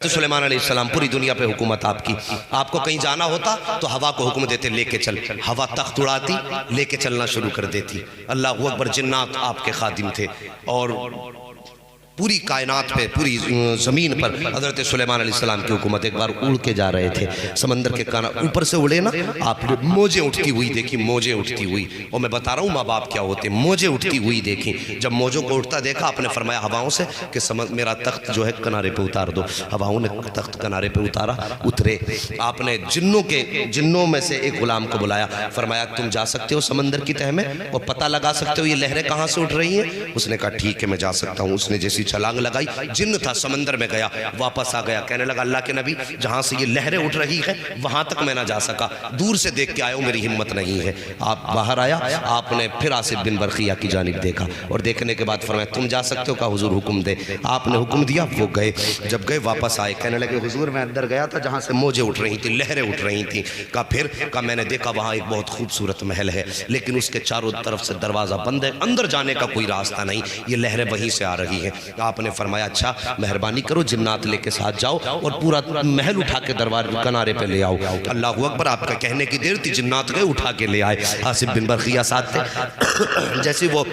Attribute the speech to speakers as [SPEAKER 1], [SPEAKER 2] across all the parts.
[SPEAKER 1] سلیمان علیہ السلام پوری دنیا پہ حکومت آپ کی. آپ کو کہیں جانا ہوتا تو ہوا کو حکم دیتے لے کے چل. ہوا تخت اڑاتی لے کے چلنا شروع کر دیتی. اللہ اکبر. جنات آپ کے خادم تھے اور پوری کائنات پہ پوری زمین پر حضرت سلیمان علیہ السلام کی حکومت. ایک بار اڑ کے جا رہے تھے سمندر کے اوپر سے اڑے نا, آپ نے موجیں اٹھتی ہوئی دیکھی. موجیں اٹھتی ہوئی, اور میں بتا رہا ہوں ماں باپ کیا ہوتے. موجیں اٹھتی ہوئی دیکھی. جب موجوں کو اٹھتا دیکھا آپ نے فرمایا ہواؤں سے کہ میرا تخت جو ہے کنارے پہ اتار دو. ہواؤں نے تخت کنارے پہ اتارا, اترے. آپ نے جنوں میں سے ایک غلام کو بلایا, فرمایا تم جا سکتے ہو سمندر کی تہ میں اور پتہ لگا سکتے ہو یہ لہریں کہاں سے اٹھ رہی ہیں؟ اس نے کہا ٹھیک ہے میں جا سکتا ہوں. اس نے جیسی چھلانگ لگائی, جن تھا سمندر میں گیا, واپس آ گیا. کہنے لگا اللہ کے نبی جہاں سے یہ لہریں اٹھ رہی ہیں وہاں تک میں نہ جا سکا, دور سے دیکھ کے آیا ہوں, میری ہمت نہیں ہے. آپ باہر آیا, آپ نے پھر آصف بن برقیہ کی جانب دیکھا اور دیکھنے کے بعد فرمایا تم جا سکتے ہو؟ کہا حضور حکم دے. آپ نے حکم دیا, وہ گئے. جب گئے واپس آئے, کہنے لگے حضور میں اندر گیا تھا جہاں سے موجیں اٹھ رہی تھیں, لہریں اٹھ رہی تھیں. کہا پھر؟ کہا میں نے دیکھا وہاں ایک بہت خوبصورت محل ہے لیکن اس کے چاروں طرف سے دروازہ بند ہے, اندر جانے کا کوئی راستہ نہیں, یہ لہریں وہیں سے آ رہی ہیں. آپ نے فرمایا اچھا مہربانی کرو جنات لے کے ساتھ جاؤ اور پورا محل اٹھا کے دروازے کنارے پہ لے آؤ. اللہ اکبر. آپ کا کہنے کی دیر تھی, جنات گئے اٹھا کے لے آئے. آصف بن برقیہ ساتھ تھے. جیسے وہ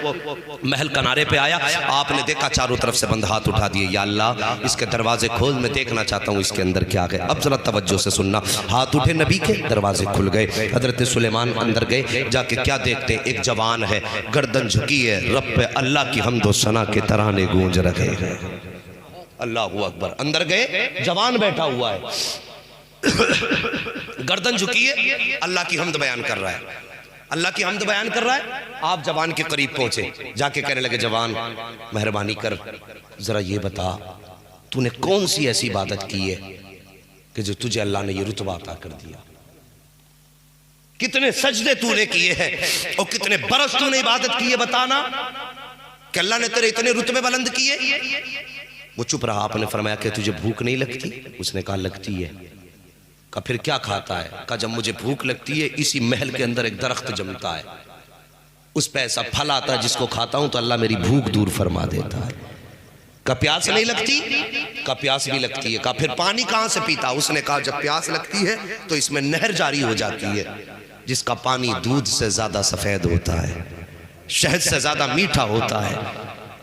[SPEAKER 1] محل کنارے پہ آیا, آپ نے دیکھا چاروں طرف سے بند, ہاتھ اٹھا دیے, یا اللہ اس کے دروازے کھول, میں دیکھنا چاہتا ہوں اس کے اندر کیا ہے. اب ذرا توجہ سے سننا. ہاتھ اٹھے نبی کے, دروازے کھل گئے. حضرت سلیمان اندر گئے, جا کے کیا دیکھتے ہیں؟ ایک جوان ہے, گردن جھکی ہے, رب پہ اللہ کی حمد و ثنا کے ترانے گونج رہے ہیں. اللہ اکبر. اندر گئے, جوان بیٹھا ہوا ہے, گردن جھکی ہے, اللہ کی حمد بیان کر رہا ہے, اللہ کی حمد بیان کر رہا ہے. آپ جوان کے قریب پہنچے, جا کے کہنے لگے جوان مہربانی کر ذرا یہ بتا تو نے کون سی ایسی عبادت کی ہے کہ جو تجھے اللہ نے یہ رتبہ عطا کر دیا؟ کتنے سجدے تو نے کیے ہیں اور کتنے برس تو نے عبادت کی ہے, بتانا کہ اللہ نے تیرے اتنے رتبے بلند کیے. وہ چپ رہا. آپ نے فرمایا کہ تجھے بھوک نہیں لگتی؟ اس نے کہا لگتی ہے. کہا پھر کیا کھاتا ہے؟ کہا جب مجھے بھوک لگتی ہے اسی محل کے اندر ایک درخت جمتا ہے, اس پہ ایسا پھل آتا ہے جس کو کھاتا ہوں تو اللہ میری بھوک دور فرما دیتا ہے. کہا پیاس نہیں لگتی؟ کہا پیاس بھی لگتی ہے. کہا پھر پانی کہاں سے پیتا؟ اس نے کہا جب پیاس لگتی ہے تو اس میں نہر جاری ہو جاتی ہے جس کا پانی دودھ سے زیادہ سفید ہوتا ہے, شہد سے زیادہ میٹھا ہوتا ہے.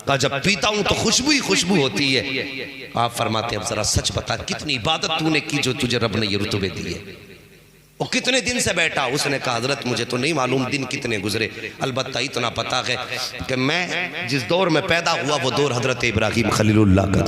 [SPEAKER 1] کہا جب پیتا ہوں تو خوشبو ہی خوشبو ہوتی ہے. آپ فرماتے ہیں اب ذرا سچ بتا کتنی عبادت تو نے کی جو تجھے رب نے یہ رتبے دیے, اور کتنے دن سے بیٹھا؟ اس نے کہا حضرت مجھے تو نہیں معلوم دن کتنے گزرے, البتہ اتنا پتا ہے کہ میں جس دور میں پیدا ہوا وہ دور حضرت ابراہیم خلیل اللہ کا